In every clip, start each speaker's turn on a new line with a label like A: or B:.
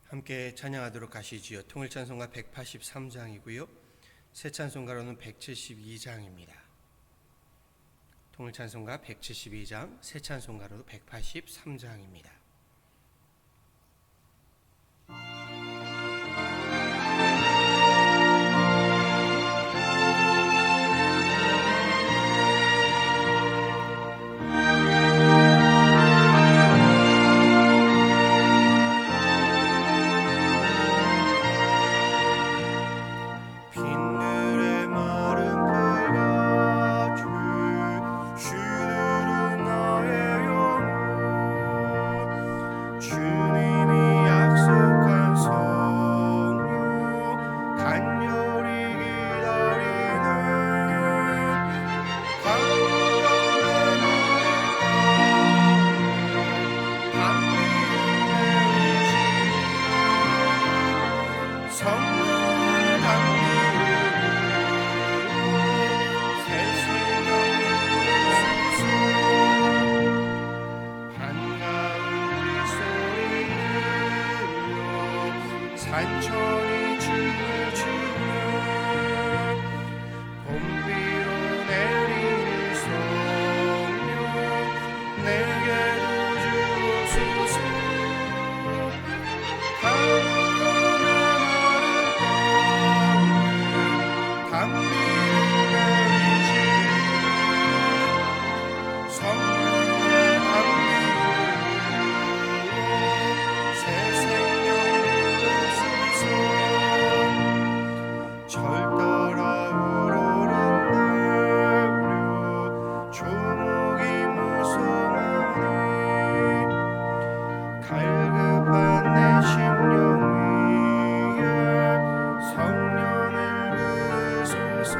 A: 함께 찬양하도록 하시지요. 통일찬송가 183장이고요. 새 찬송가로는 172장입니다. 통일찬송가 172장, 새 찬송가로 183장입니다. 산천이 춤을 추네 봄비로 내리는 성령 내게도 주옵소서 가뭄의 마른 땅에 단비를 내리시네 성령의 단비로 새 생명 절 따라 우러러 조목이 무성하니 갈급한 내 심령 위에 성령을 부으소서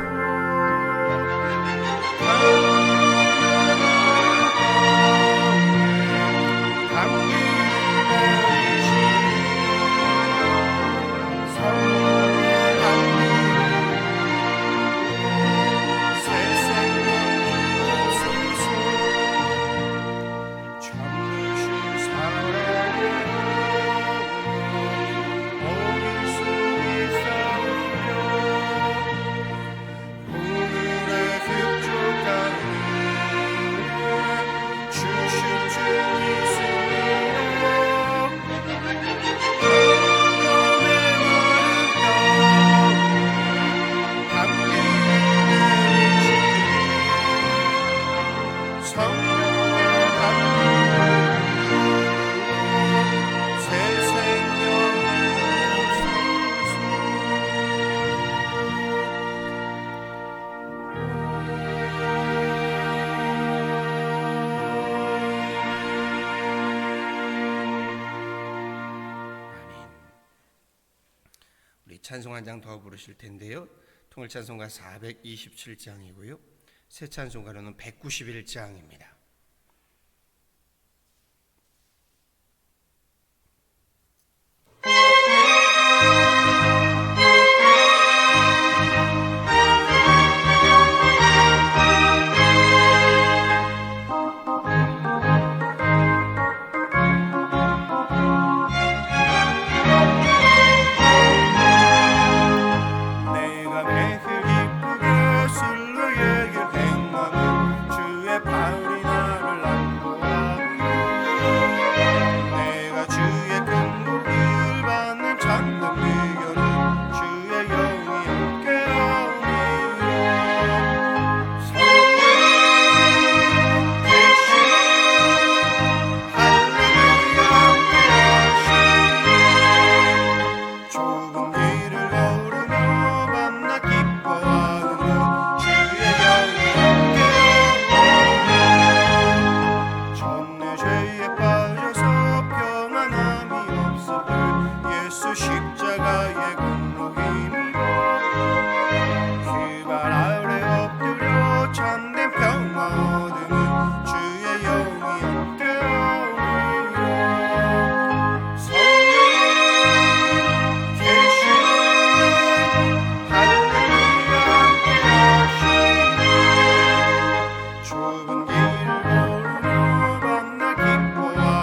A: 찬송 한 장 더 부르실 텐데요. 통일찬송가 427장이고요. 새 찬송가로는 191장입니다. 좁은 길을 걸으며 만나 기뻐하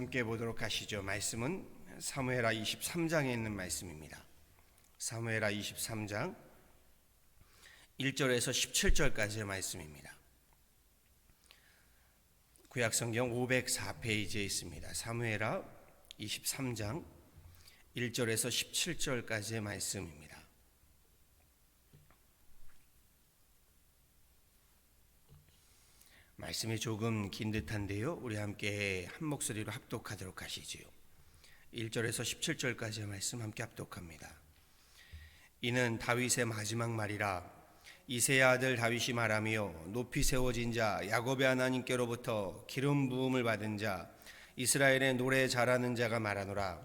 A: 함께 보도록 하시죠. 말씀은 사무엘하 23장에 있는 말씀입니다. 사무엘하 23장 1절에서 17절까지의 말씀입니다. 구약성경 504페이지에 있습니다. 사무엘하 23장 1절에서 17절까지의 말씀입니다. 말씀이 조금 긴 듯한데요, 우리 함께 한 목소리로 합독하도록 하시지요. 1절에서 17절까지의 말씀 함께 합독합니다. 이는 다윗의 마지막 말이라. 이새의 아들 다윗이 말하며 높이 세워진 자 야곱의 하나님께로부터 기름 부음을 받은 자 이스라엘의 노래 잘하는 자가 말하노라.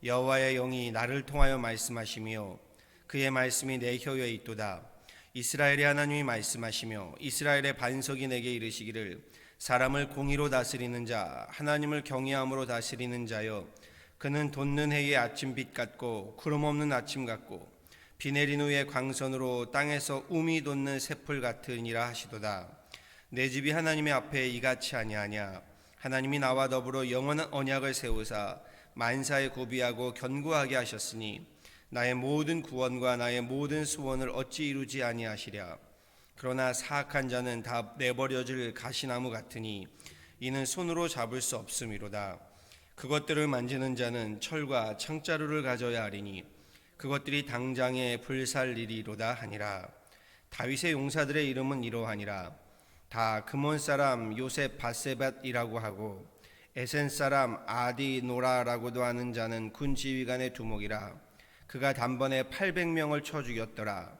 A: 여호와의 영이 나를 통하여 말씀하시며 그의 말씀이 내 혀에 있도다. 이스라엘의 하나님이 말씀하시며 이스라엘의 반석이 내게 이르시기를 사람을 공의로 다스리는 자 하나님을 경외함으로 다스리는 자여 그는 돋는 해의 아침빛 같고 구름 없는 아침 같고 비 내린 후에 광선으로 땅에서 움이 돋는 새풀 같으니라 하시도다. 내 집이 하나님의 앞에 이같이 아니하냐. 하나님이 나와 더불어 영원한 언약을 세우사 만사에 구비하고 견고하게 하셨으니 나의 모든 구원과 나의 모든 소원을 어찌 이루지 아니하시랴. 그러나 사악한 자는 다 내버려질 가시나무 같으니 이는 손으로 잡을 수 없음이로다. 그것들을 만지는 자는 철과 창자루를 가져야 하리니 그것들이 당장에 불살리리로다 하니라. 다윗의 용사들의 이름은 이러하니라. 다 그몬 사람 요셉 바세밧이라고 하고 에센 사람 아디노라라고도 하는 자는 군 지휘관의 두목이라. 그가 단번에 800명을 쳐 죽였더라.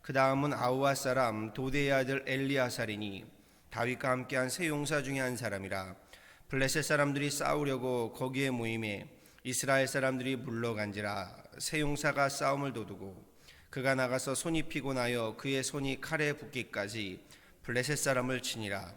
A: 그 다음은 아우아 사람 도대의 아들 엘리아살이니 다윗과 함께한 세 용사 중에 한 사람이라. 블레셋 사람들이 싸우려고 거기에 모임에 이스라엘 사람들이 물러간지라. 세 용사가 싸움을 도두고 그가 나가서 손이 피곤하여 그의 손이 칼에 붙기까지 블레셋 사람을 치니라.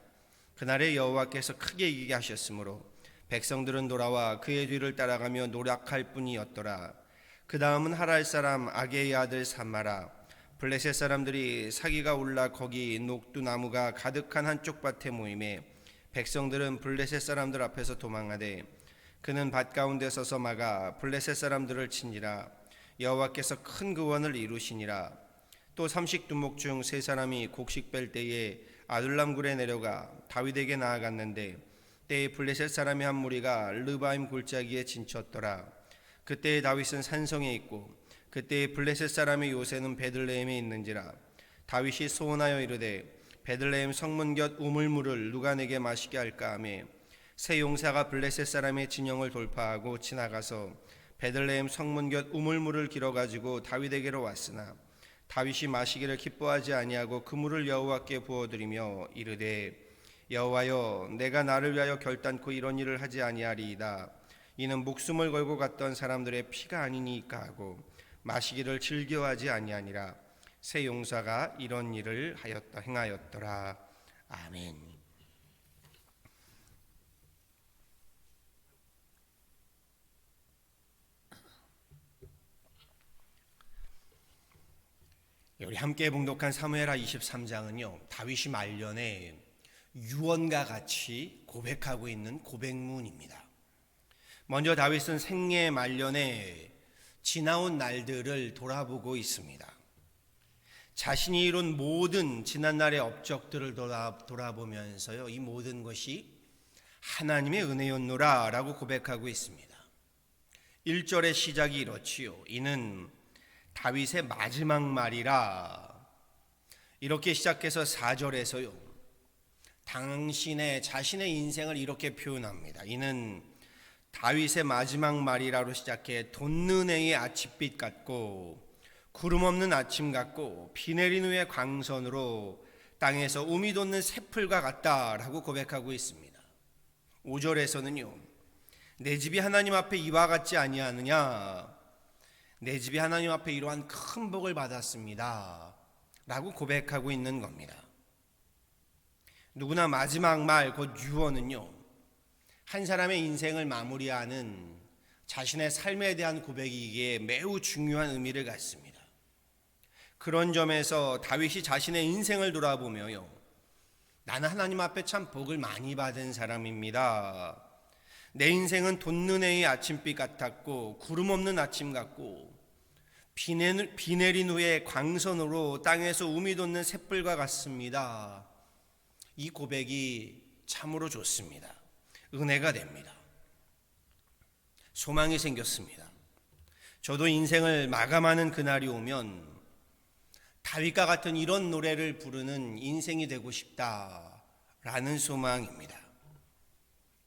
A: 그날에 여호와께서 크게 이기게 하셨으므로 백성들은 돌아와 그의 뒤를 따라가며 노력할 뿐이었더라. 그 다음은 하랄 사람 아게의 아들 삼마라. 블레셋 사람들이 사기가 올라 거기 녹두나무가 가득한 한쪽 밭에 모임에 백성들은 블레셋 사람들 앞에서 도망하되 그는 밭 가운데 서서 막아 블레셋 사람들을 치니라. 여호와께서 큰 구원을 이루시니라. 또 삼식두목 중 세 사람이 곡식 뺄 때에 아둘람 굴에 내려가 다윗에게 나아갔는데 때에 블레셋 사람의 한 무리가 르바임 골짜기에 진쳤더라. 그때에 다윗은 산성에 있고 그때에 블레셋 사람의 요새는 베들레헴에 있는지라. 다윗이 소원하여 이르되 베들레헴 성문 곁 우물물을 누가 내게 마시게 할까 하며 세 용사가 블레셋 사람의 진영을 돌파하고 지나가서 베들레헴 성문 곁 우물물을 길어가지고 다윗에게로 왔으나 다윗이 마시기를 기뻐하지 아니하고 그 물을 여호와께 부어드리며 이르되 여호와여 내가 나를 위하여 결단코 이런 일을 하지 아니하리이다. 이는 목숨을 걸고 갔던 사람들의 피가 아니니까 하고 마시기를 즐겨하지 아니하니라. 세 용사가 이런 일을 행하였더라. 아멘. 우리 함께 봉독한 사무엘하 23장은요 다윗이 말년에 유언과 같이 고백하고 있는 고백문입니다. 먼저 다윗은 생애 말년에 지나온 날들을 돌아보고 있습니다. 자신이 이룬 모든 지난날의 업적들을 돌아보면서요 이 모든 것이 하나님의 은혜였노라 라고 고백하고 있습니다. 1절의 시작이 이렇지요. 이는 다윗의 마지막 말이라. 이렇게 시작해서 4절에서요 자신의 인생을 이렇게 표현합니다. 이는 다윗의 마지막 말이라로 시작해 돋는 해의 아침빛 같고 구름 없는 아침 같고 비 내린 후에 광선으로 땅에서 우미 돋는 새풀과 같다라고 고백하고 있습니다. 5절에서는요 내 집이 하나님 앞에 이와 같지 아니하느냐. 내 집이 하나님 앞에 이러한 큰 복을 받았습니다 라고 고백하고 있는 겁니다. 누구나 마지막 말 곧 유언은요 한 사람의 인생을 마무리하는 자신의 삶에 대한 고백이기에 매우 중요한 의미를 갖습니다. 그런 점에서 다윗이 자신의 인생을 돌아보며요 나는 하나님 앞에 참 복을 많이 받은 사람입니다. 내 인생은 돋는 아침빛 같았고 구름 없는 아침 같고 비 내린 후에 광선으로 땅에서 우미 돋는 샛불과 같습니다. 이 고백이 참으로 좋습니다. 은혜가 됩니다. 소망이 생겼습니다. 저도 인생을 마감하는 그날이 오면 다윗과 같은 이런 노래를 부르는 인생이 되고 싶다라는 소망입니다.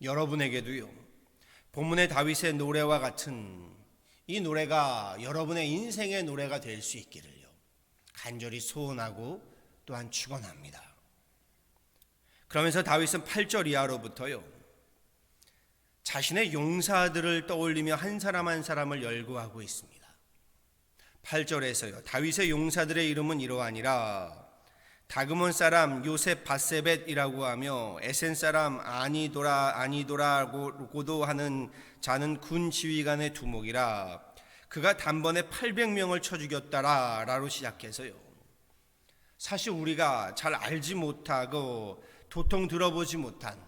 A: 여러분에게도요, 본문의 다윗의 노래와 같은 이 노래가 여러분의 인생의 노래가 될 수 있기를요, 간절히 소원하고 또한 축원합니다. 그러면서 다윗은 8절 이하로부터요, 자신의 용사들을 떠올리며 한 사람 한 사람을 열거하고 있습니다. 8절에서요, 다윗의 용사들의 이름은 이러하니라. 다그몬 사람 요셉 바세벳이라고 하며 에센 사람 아니도라고도 하는 자는 군 지휘관의 두목이라. 그가 단번에 800명을 쳐 죽였다라 라로 시작해서요, 사실 우리가 잘 알지 못하고 도통 들어보지 못한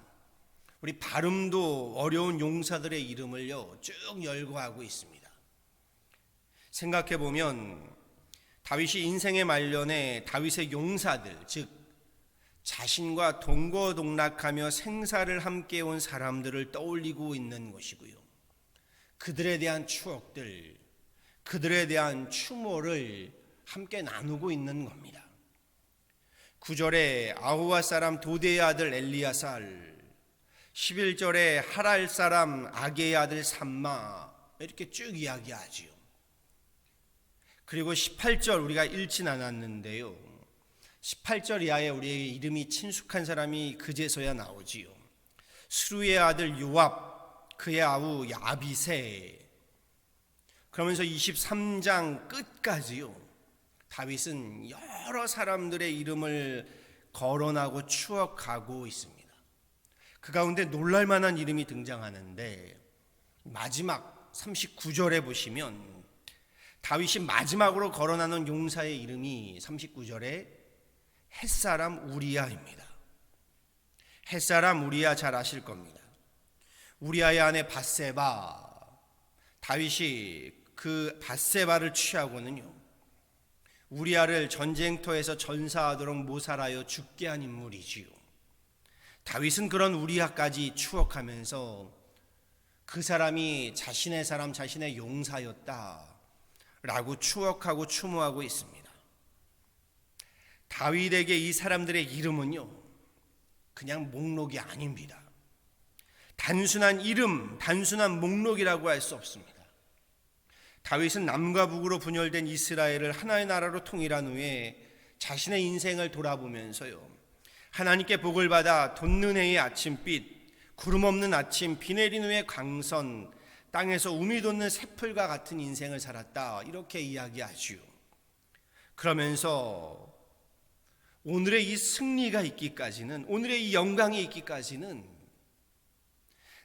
A: 우리 발음도 어려운 용사들의 이름을요 쭉 열거하고 있습니다. 생각해보면 다윗이 인생의 말년에 다윗의 용사들, 즉 자신과 동거동락하며 생사를 함께 온 사람들을 떠올리고 있는 것이고요, 그들에 대한 추억들, 그들에 대한 추모를 함께 나누고 있는 겁니다. 9절에 아호와 사람 도대의 아들 엘리야살, 11절에 하랄 사람 아게의 아들 삼마, 이렇게 쭉 이야기하지요. 그리고 18절 우리가 읽진 않았는데요, 18절 이하에 우리의 이름이 친숙한 사람이 그제서야 나오지요. 스루의 아들 요압, 그의 아우 야비세. 그러면서 23장 끝까지요, 다윗은 여러 사람들의 이름을 거론하고 추억하고 있습니다. 그 가운데 놀랄만한 이름이 등장하는데, 마지막 39절에 보시면 다윗이 마지막으로 거론하는 용사의 이름이 39절에 햇사람 우리야입니다. 햇사람 우리야 잘 아실 겁니다. 우리야의 아내 밧세바, 다윗이 그 밧세바를 취하고는요, 우리야를 전쟁터에서 전사하도록 모살하여 죽게 한 인물이지요. 다윗은 그런 우리야까지 추억하면서 그 사람이 자신의 사람, 자신의 용사였다 라고 추억하고 추모하고 있습니다. 다윗에게 이 사람들의 이름은요, 그냥 목록이 아닙니다. 단순한 이름, 단순한 목록이라고 할 수 없습니다. 다윗은 남과 북으로 분열된 이스라엘을 하나의 나라로 통일한 후에 자신의 인생을 돌아보면서요, 하나님께 복을 받아 돋는 해의 아침빛, 구름 없는 아침, 비 내린 후의 광선, 땅에서 우미 돋는 샛풀과 같은 인생을 살았다, 이렇게 이야기하지요. 그러면서 오늘의 이 승리가 있기까지는, 오늘의 이 영광이 있기까지는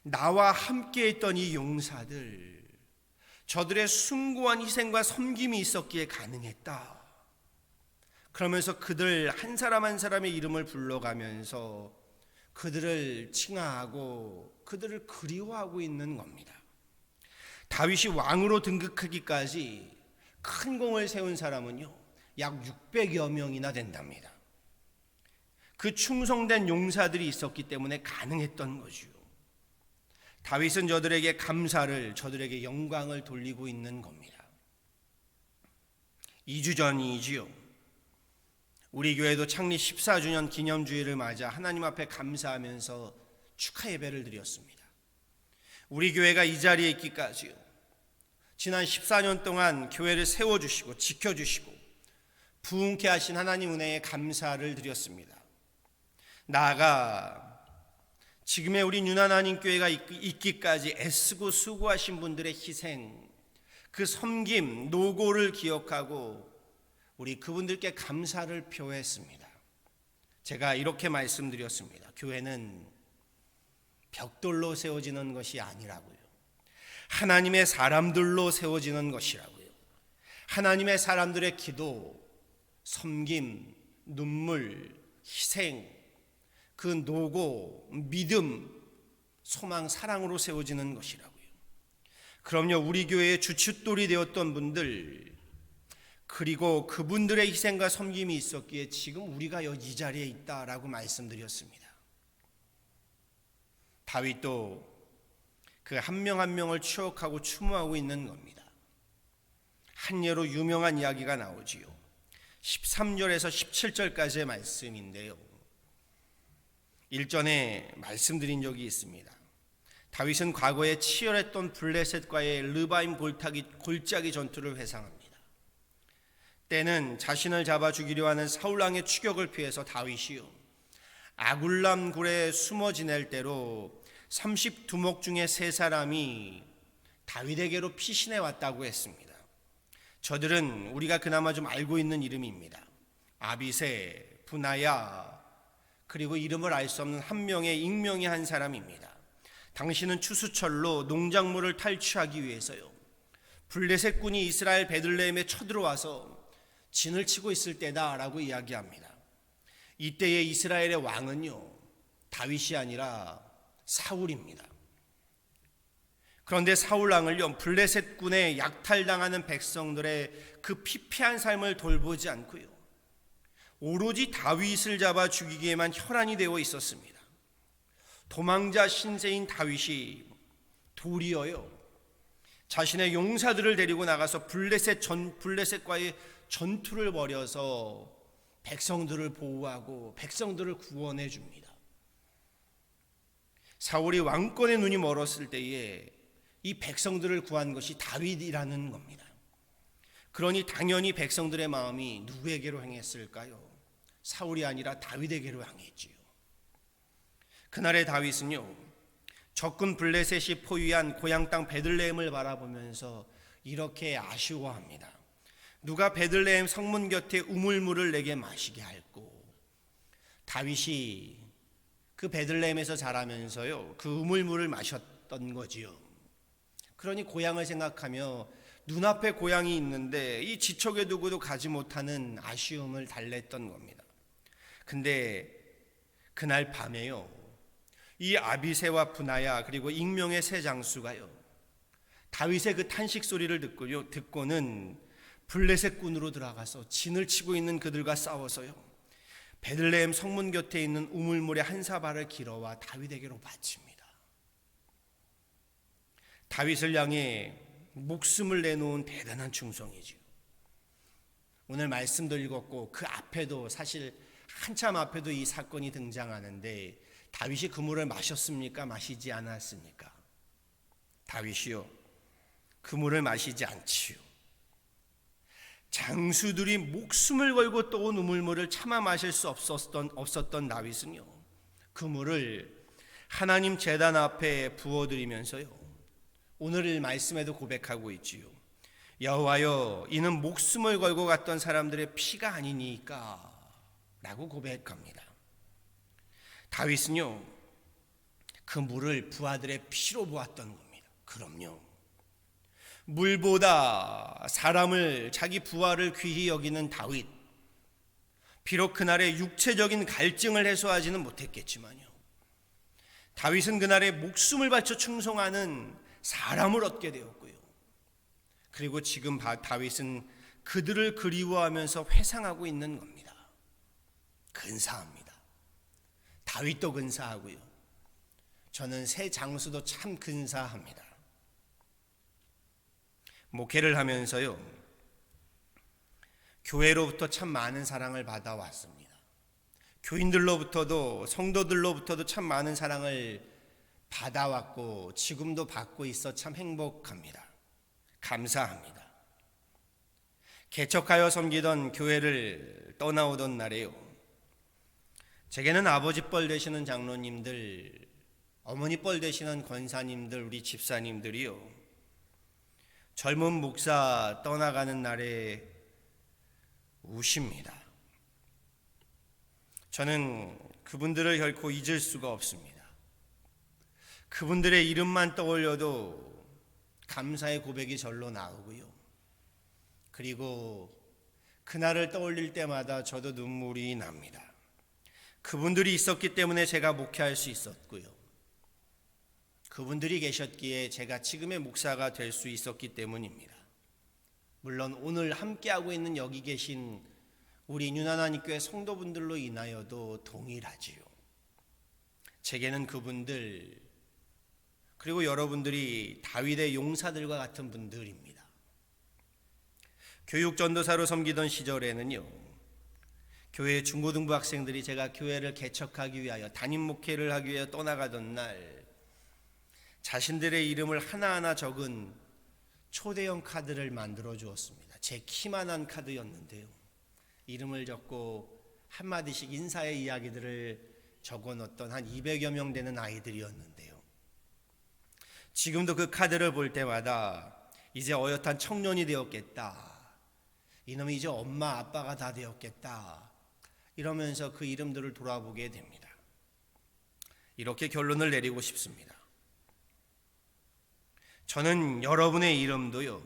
A: 나와 함께 했던 이 용사들, 저들의 숭고한 희생과 섬김이 있었기에 가능했다. 그러면서 그들 한 사람 한 사람의 이름을 불러가면서 그들을 칭하하고 그들을 그리워하고 있는 겁니다. 다윗이 왕으로 등극하기까지 큰 공을 세운 사람은요, 약 600여 명이나 된답니다. 그 충성된 용사들이 있었기 때문에 가능했던 거죠. 다윗은 저들에게 감사를, 저들에게 영광을 돌리고 있는 겁니다. 2주 전이지요, 우리 교회도 창립 14주년 기념주일을 맞아 하나님 앞에 감사하면서 축하 예배를 드렸습니다. 우리 교회가 이 자리에 있기까지요, 지난 14년 동안 교회를 세워주시고 지켜주시고 부흥케 하신 하나님 은혜에 감사를 드렸습니다. 나아가 지금의 우리 윤하나님 교회가 있기까지 애쓰고 수고하신 분들의 희생, 그 섬김, 노고를 기억하고 우리 그분들께 감사를 표했습니다. 제가 이렇게 말씀드렸습니다. 교회는 벽돌로 세워지는 것이 아니라고요, 하나님의 사람들로 세워지는 것이라고요. 하나님의 사람들의 기도, 섬김, 눈물, 희생, 그 노고, 믿음, 소망, 사랑으로 세워지는 것이라고요. 그럼요, 우리 교회의 주춧돌이 되었던 분들, 그리고 그분들의 희생과 섬김이 있었기에 지금 우리가 이 자리에 있다라고 말씀드렸습니다. 다윗도 그 한 명 한 명을 추억하고 추모하고 있는 겁니다. 한 예로 유명한 이야기가 나오지요. 13절에서 17절까지의 말씀인데요, 일전에 말씀드린 적이 있습니다. 다윗은 과거에 치열했던 블레셋과의 르바임 골짜기 전투를 회상합니다. 때는 자신을 잡아 죽이려 하는 사울왕의 추격을 피해서 다윗이요, 아굴람 굴에 숨어 지낼 때로 32목 중에 3사람이 다윗에게로 피신해 왔다고 했습니다. 저들은 우리가 그나마 좀 알고 있는 이름입니다. 아비새, 분하야, 그리고 이름을 알 수 없는 한 명의 익명의 한 사람입니다. 당신은 추수철로 농작물을 탈취하기 위해서요, 블레셋군이 이스라엘 베들레헴에 쳐들어와서 진을 치고 있을 때다라고 이야기합니다. 이때의 이스라엘의 왕은요, 다윗이 아니라 사울입니다. 그런데 사울 왕을요, 블레셋군에 약탈당하는 백성들의 그 피폐한 삶을 돌보지 않고요, 오로지 다윗을 잡아 죽이기에만 혈안이 되어 있었습니다. 도망자 신세인 다윗이 도리어요, 자신의 용사들을 데리고 나가서 블레셋과의 전투를 벌여서 백성들을 보호하고 백성들을 구원해 줍니다. 사울이 왕권의 눈이 멀었을 때에 이 백성들을 구한 것이 다윗이라는 겁니다. 그러니 당연히 백성들의 마음이 누구에게로 향했을까요? 사울이 아니라 다윗에게로 향했지요. 그날의 다윗은요, 적군 블레셋이 포위한 고향 땅 베들레헴을 바라보면서 이렇게 아쉬워합니다. 누가 베들레헴 성문 곁에 우물물을 내게 마시게 할꼬. 다윗이 그 베들레헴에서 자라면서요, 그 우물물을 마셨던 거지요. 그러니 고향을 생각하며 눈앞에 고향이 있는데 이 지척에 두고도 가지 못하는 아쉬움을 달랬던 겁니다. 근데 그날 밤에요, 이 아비새와 분하야 그리고 익명의 세 장수가요, 다윗의 그 탄식 소리를 듣고는 블레셋군으로 들어가서 진을 치고 있는 그들과 싸워서요, 베들레헴 성문 곁에 있는 우물물의 한 사발을 길어와 다윗에게로 바칩니다. 다윗을 향해 목숨을 내놓은 대단한 충성이죠. 오늘 말씀도 읽었고 그 앞에도, 사실 한참 앞에도 이 사건이 등장하는데 다윗이 그 물을 마셨습니까? 마시지 않았습니까? 다윗이요, 그 물을 마시지 않지요. 장수들이 목숨을 걸고 떠온 우물물을 차마 마실 수 없었던 다윗은요, 그 물을 하나님 제단 앞에 부어드리면서요, 오늘 말씀에도 고백하고 있지요. 여호와여, 이는 목숨을 걸고 갔던 사람들의 피가 아니니까 라고 고백합니다. 다윗은요, 그 물을 부하들의 피로 보았던 겁니다. 그럼요, 물보다 사람을, 자기 부하를 귀히 여기는 다윗, 비록 그날의 육체적인 갈증을 해소하지는 못했겠지만요, 다윗은 그날의 목숨을 바쳐 충성하는 사람을 얻게 되었고요, 그리고 지금 다윗은 그들을 그리워하면서 회상하고 있는 겁니다. 근사합니다. 다윗도 근사하고요, 저는 새 장수도 참 근사합니다. 목회를 하면서요, 교회로부터 참 많은 사랑을 받아왔습니다. 교인들로부터도, 성도들로부터도 참 많은 사랑을 받아왔고 지금도 받고 있어 참 행복합니다. 감사합니다. 개척하여 섬기던 교회를 떠나오던 날에요, 제게는 아버지 뻘 되시는 장로님들, 어머니 뻘 되시는 권사님들, 우리 집사님들이요, 젊은 목사 떠나가는 날에 우십니다. 저는 그분들을 결코 잊을 수가 없습니다. 그분들의 이름만 떠올려도 감사의 고백이 절로 나오고요, 그리고 그날을 떠올릴 때마다 저도 눈물이 납니다. 그분들이 있었기 때문에 제가 목회할 수 있었고요, 그분들이 계셨기에 제가 지금의 목사가 될 수 있었기 때문입니다. 물론 오늘 함께하고 있는 여기 계신 우리 윤하나님교회 성도분들로 인하여도 동일하지요. 제게는 그분들, 그리고 여러분들이 다윗의 용사들과 같은 분들입니다. 교육전도사로 섬기던 시절에는요, 교회 중고등부 학생들이 제가 교회를 개척하기 위하여 담임 목회를 하기 위하여 떠나가던 날 자신들의 이름을 하나하나 적은 초대형 카드를 만들어 주었습니다. 제 키만한 카드였는데요, 이름을 적고 한마디씩 인사의 이야기들을 적어놓던 한 200여 명 되는 아이들이었는데요, 지금도 그 카드를 볼 때마다 이제 어엿한 청년이 되었겠다, 이놈이 이제 엄마 아빠가 다 되었겠다, 이러면서 그 이름들을 돌아보게 됩니다. 이렇게 결론을 내리고 싶습니다. 저는 여러분의 이름도요,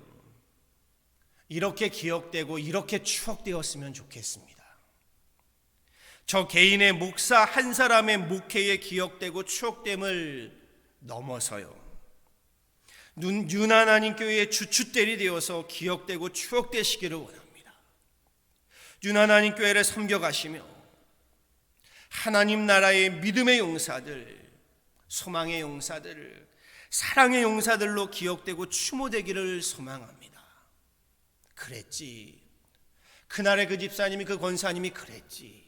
A: 이렇게 기억되고 이렇게 추억되었으면 좋겠습니다. 저 개인의 목사 한 사람의 목회에 기억되고 추억됨을 넘어서요, 윤하나님 교회의 주춧대리 되어서 기억되고 추억되시기를 원합니다. 윤하나님 교회를 섬겨가시며 하나님 나라의 믿음의 용사들, 소망의 용사들, 사랑의 용사들로 기억되고 추모되기를 소망합니다. 그랬지, 그날의 그 집사님이, 그 권사님이 그랬지,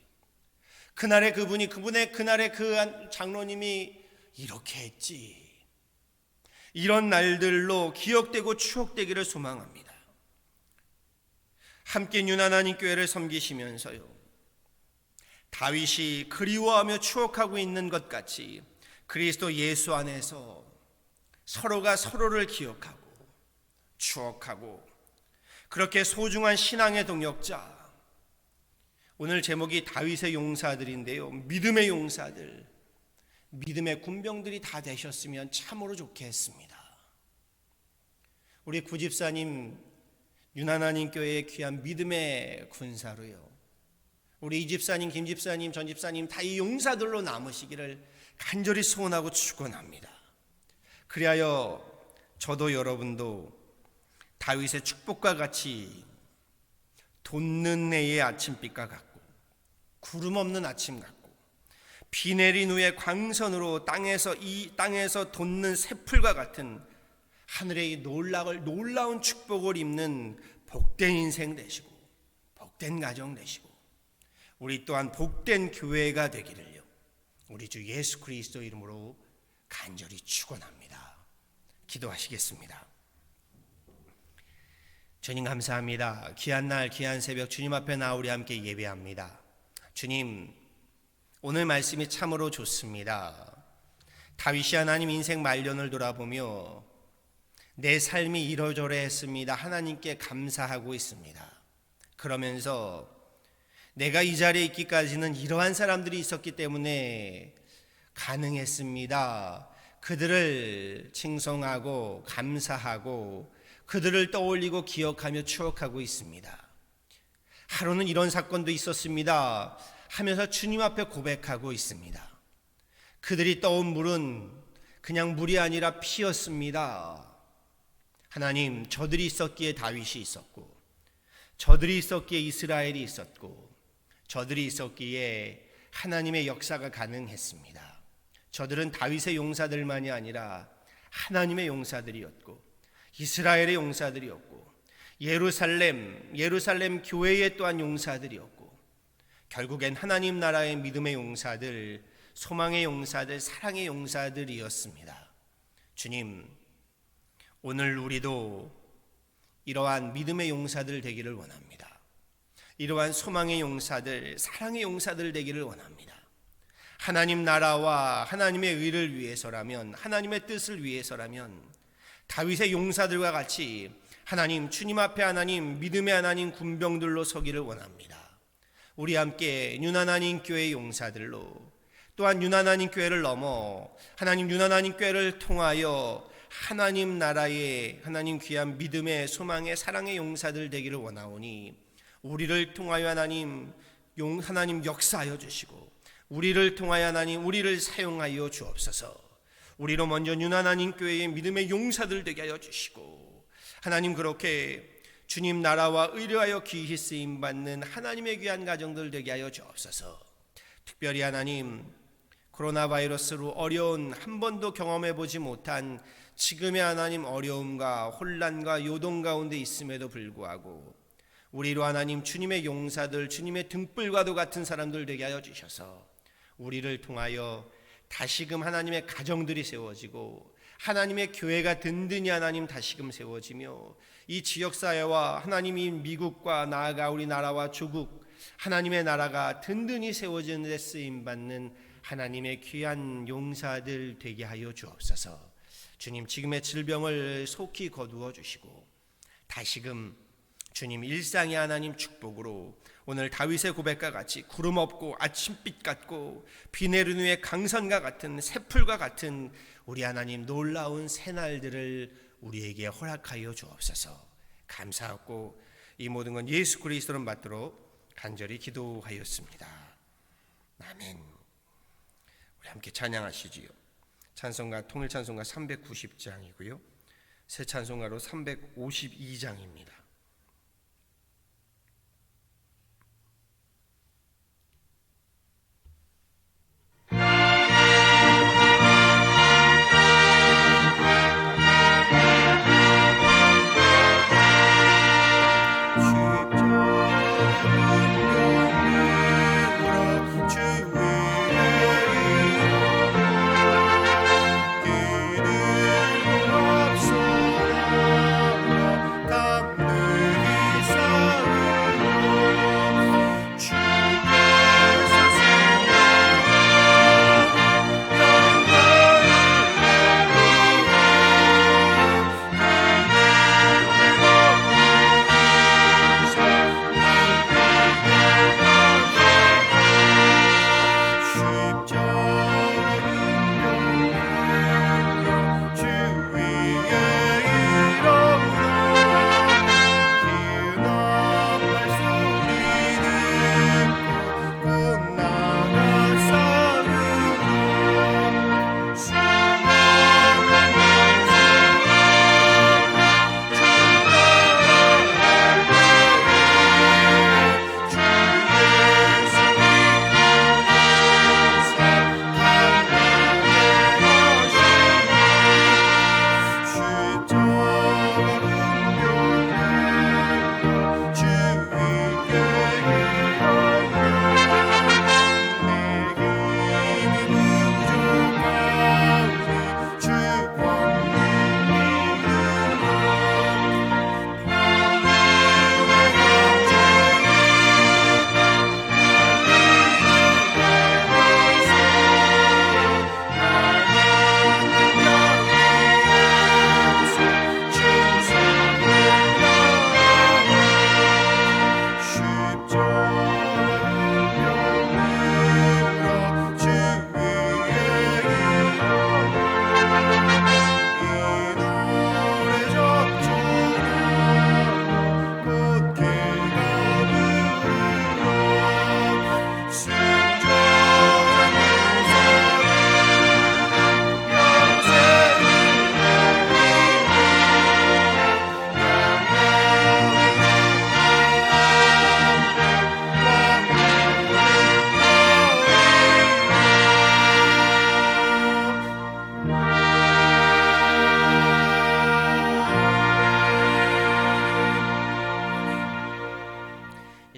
A: 그날의 그분이, 그날의 그 장로님이 이렇게 했지, 이런 날들로 기억되고 추억되기를 소망합니다. 함께 윤하나님 교회를 섬기시면서요, 다윗이 그리워하며 추억하고 있는 것 같이 그리스도 예수 안에서 서로가 서로를 기억하고 추억하고, 그렇게 소중한 신앙의 동역자, 오늘 제목이 다윗의 용사들인데요, 믿음의 용사들, 믿음의 군병들이 다 되셨으면 참으로 좋겠습니다. 우리 구집사님, 윤하나님 교회의 귀한 믿음의 군사로요, 우리 이집사님, 김집사님, 전집사님 다 이 용사들로 남으시기를 간절히 소원하고 축원합니다. 그리하여 저도 여러분도 다윗의 축복과 같이 돋는 해의 아침빛과 같고 구름 없는 아침 같고 비 내린 후에 광선으로 땅에서 돋는 새풀과 같은 하늘의 놀라운 축복을 입는 복된 인생 되시고 복된 가정 되시고 우리 또한 복된 교회가 되기를요, 우리 주 예수 그리스도 이름으로 간절히 축원합니다. 기도하시겠습니다. 주님 감사합니다. 귀한 날 귀한 새벽 주님 앞에 나와 우리 함께 예배합니다. 주님, 오늘 말씀이 참으로 좋습니다. 다윗이 하나님 인생 말년을 돌아보며 내 삶이 이러저러했습니다, 하나님께 감사하고 있습니다. 그러면서 내가 이 자리에 있기까지는 이러한 사람들이 있었기 때문에 가능했습니다, 그들을 칭송하고 감사하고 그들을 떠올리고 기억하며 추억하고 있습니다. 하루는 이런 사건도 있었습니다 하면서 주님 앞에 고백하고 있습니다. 그들이 떠온 물은 그냥 물이 아니라 피였습니다. 하나님, 저들이 있었기에 다윗이 있었고, 저들이 있었기에 이스라엘이 있었고, 저들이 있었기에 하나님의 역사가 가능했습니다. 저들은 다윗의 용사들만이 아니라 하나님의 용사들이었고 이스라엘의 용사들이었고 예루살렘 교회의 또한 용사들이었고, 결국엔 하나님 나라의 믿음의 용사들, 소망의 용사들, 사랑의 용사들이었습니다. 주님, 오늘 우리도 이러한 믿음의 용사들 되기를 원합니다. 이러한 소망의 용사들, 사랑의 용사들 되기를 원합니다. 하나님 나라와 하나님의 의를 위해서라면, 하나님의 뜻을 위해서라면 다윗의 용사들과 같이 하나님, 주님 앞에 하나님, 믿음의 하나님 군병들로 서기를 원합니다. 우리 함께 윤하나님 교회의 용사들로, 또한 윤하나님 교회를 넘어 하나님 윤하나님 교회를 통하여 하나님 나라의 하나님 귀한 믿음의 소망의 사랑의 용사들 되기를 원하오니, 우리를 통하여 하나님 역사하여 주시고, 우리를 통하여 하나님 우리를 사용하여 주옵소서. 우리로 먼저 유난하나님 교회의 믿음의 용사들 되게 하여 주시고, 하나님 그렇게 주님 나라와 의뢰하여 귀히 쓰임받는 하나님의 귀한 가정들 되게 하여 주옵소서. 특별히 하나님, 코로나 바이러스로 어려운, 한 번도 경험해 보지 못한 지금의 하나님 어려움과 혼란과 요동 가운데 있음에도 불구하고 우리로 하나님 주님의 용사들, 주님의 등불과도 같은 사람들 되게 하여 주셔서 우리를 통하여 다시금 하나님의 가정들이 세워지고 하나님의 교회가 든든히 하나님 다시금 세워지며 이 지역사회와 하나님이 미국과 나아가 우리나라와 조국 하나님의 나라가 든든히 세워지는 데 쓰임받는 하나님의 귀한 용사들 되게 하여 주옵소서. 주님, 지금의 질병을 속히 거두어 주시고 다시금 주님 일상의 하나님 축복으로 오늘 다윗의 고백과 같이 구름 없고 아침빛 같고 비 내리는 후에 강산과 같은 새풀과 같은 우리 하나님 놀라운 새날들을 우리에게 허락하여 주옵소서. 감사하고 이 모든 건 예수 그리스도를 받도록 간절히 기도하였습니다. 아멘. 우리 함께 찬양하시지요. 찬송가 통일 찬송가 390장이고요. 새 찬송가로 352장입니다.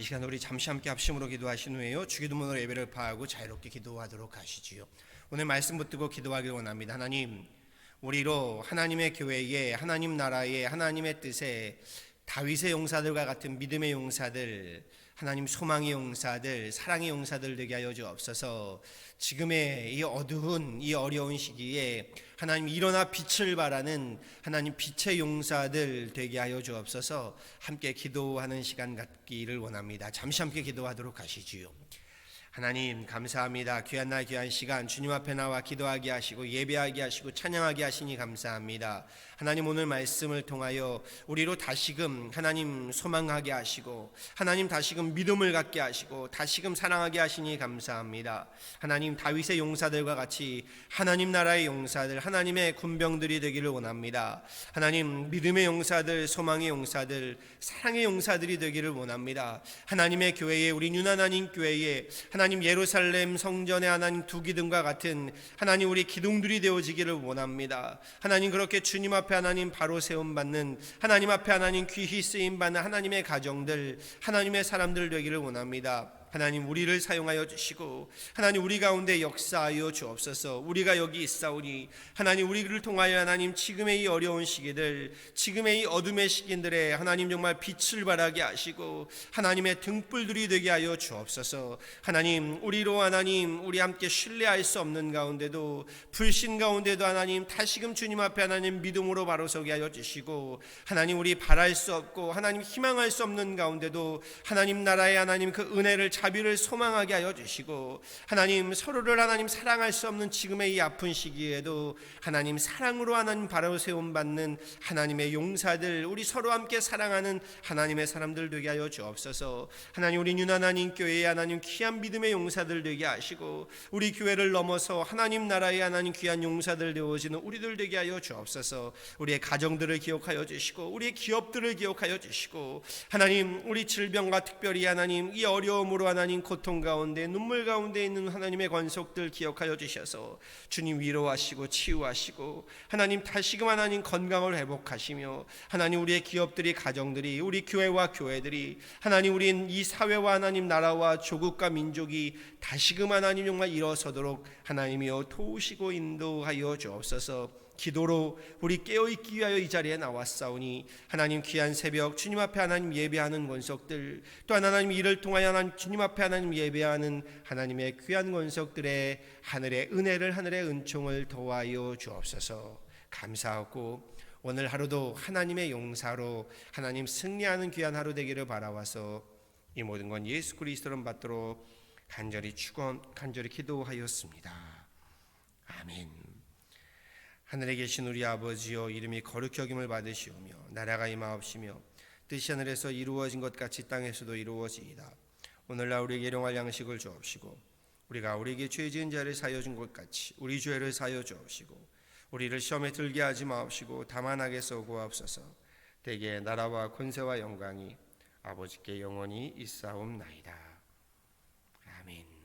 A: 이 시간 우리 잠시 함께 합심으로 기도하신 후에요, 주기도문으로 예배를 파하고 자유롭게 기도하도록 하시지요. 오늘 말씀 붙들고 기도하길 원합니다. 하나님, 우리로 하나님의 교회에, 하나님 나라에, 하나님의 뜻에 다윗의 용사들과 같은 믿음의 용사들, 하나님 소망의 용사들, 사랑의 용사들 되게 하여 주옵소서. 지금의 이 어두운 이 어려운 시기에 하나님 일어나 빛을 발하는 하나님 빛의 용사들 되게 하여 주옵소서. 함께 기도하는 시간 갖기를 원합니다. 잠시 함께 기도하도록 하시지요. 하나님 감사합니다. 귀한 날 귀한 시간 주님 앞에 나와 기도하게 하시고 예배하게 하시고 찬양하게 하시니 감사합니다. 하나님 오늘 말씀을 통하여 우리로 다시금 하나님 소망하게 하시고 하나님 다시금 믿음을 갖게 하시고 다시금 사랑하게 하시니 감사합니다. 하나님 다윗의 용사들과 같이 하나님 나라의 용사들 하나님의 군병들이 되기를 원합니다. 하나님 믿음의 용사들 소망의 용사들 사랑의 용사들이 되기를 원합니다. 하나님의 교회에 우리 윤하나님 교회에 하나님 예루살렘 성전의 하나님 두 기둥과 같은 하나님 우리 기둥들이 되어지기를 원합니다. 하나님 그렇게 주님 앞에 하나님 바로 세움 받는 하나님 앞에 하나님 귀히 쓰임 받는 하나님의 가정들 하나님의 사람들 되기를 원합니다. 하나님 우리를 사용하여 주시고 하나님 우리 가운데 역사하여 주옵소서. 우리가 여기 있사오니 하나님 우리를 통하여 하나님 지금의 이 어려운 시기들 지금의 이 어둠의 시기들에 하나님 정말 빛을 발하게 하시고 하나님의 등불들이 되게 하여 주옵소서. 하나님 우리로 하나님 우리 함께 신뢰할 수 없는 가운데도 불신 가운데도 하나님 다시금 주님 앞에 하나님 믿음으로 바로 서게 하여 주시고 하나님 우리 바랄 수 없고 하나님 희망할 수 없는 가운데도 하나님 나라의 하나님 그 은혜를 자비를 소망하게 하여 주시고 하나님 서로를 하나님 사랑할 수 없는 지금의 이 아픈 시기에도 하나님 사랑으로 하나님 바로 세움 받는 하나님의 용사들 우리 서로 함께 사랑하는 하나님의 사람들 되게 하여 주옵소서. 하나님 우리 윤하나님 교회의 하나님 귀한 믿음의 용사들 되게 하시고 우리 교회를 넘어서 하나님 나라의 하나님 귀한 용사들 되어지는 우리들 되게 하여 주옵소서. 우리의 가정들을 기억하여 주시고 우리의 기업들을 기억하여 주시고 하나님 우리 질병과 특별히 하나님 이 어려움으로 하나님 고통 가운데 눈물 가운데 있는 하나님의 권속들 기억하여 주셔서 주님 위로하시고 치유하시고 하나님 다시금 하나님 건강을 회복하시며 하나님 우리의 기업들이 가정들이 우리 교회와 교회들이 하나님 우린 이 사회와 하나님 나라와 조국과 민족이 다시금 하나님 정말 일어서도록 하나님이여 도우시고 인도하여 주옵소서. 기도로 우리 깨어있기 위하여 이 자리에 나왔사오니 하나님 귀한 새벽 주님 앞에 하나님 예배하는 권속들 또한 하나님 이를 통하여 하나님 주님 앞에 하나님 예배하는 하나님의 귀한 권속들의 하늘의 은혜를 하늘의 은총을 더하여 주옵소서. 감사하고 오늘 하루도 하나님의 용사로 하나님 승리하는 귀한 하루 되기를 바라와서 이 모든 건 예수 그리스도를 받도록 간절히 기도하였습니다. 아멘. 하늘에 계신 우리 아버지여 이름이 거룩히 여김을 받으시오며 나라가 임하옵시며 뜻이 하늘에서 이루어진 것 같이 땅에서도 이루어지이다. 오늘날 우리에게 일용할 양식을 주옵시고 우리가 우리에게 죄 지은 자를 사하여 준 것 같이 우리 죄를 사하여 주옵시고 우리를 시험에 들게 하지 마옵시고 다만 악에서 구하옵소서. 대개 나라와 권세와 영광이 아버지께 영원히 있사옵나이다. 아멘.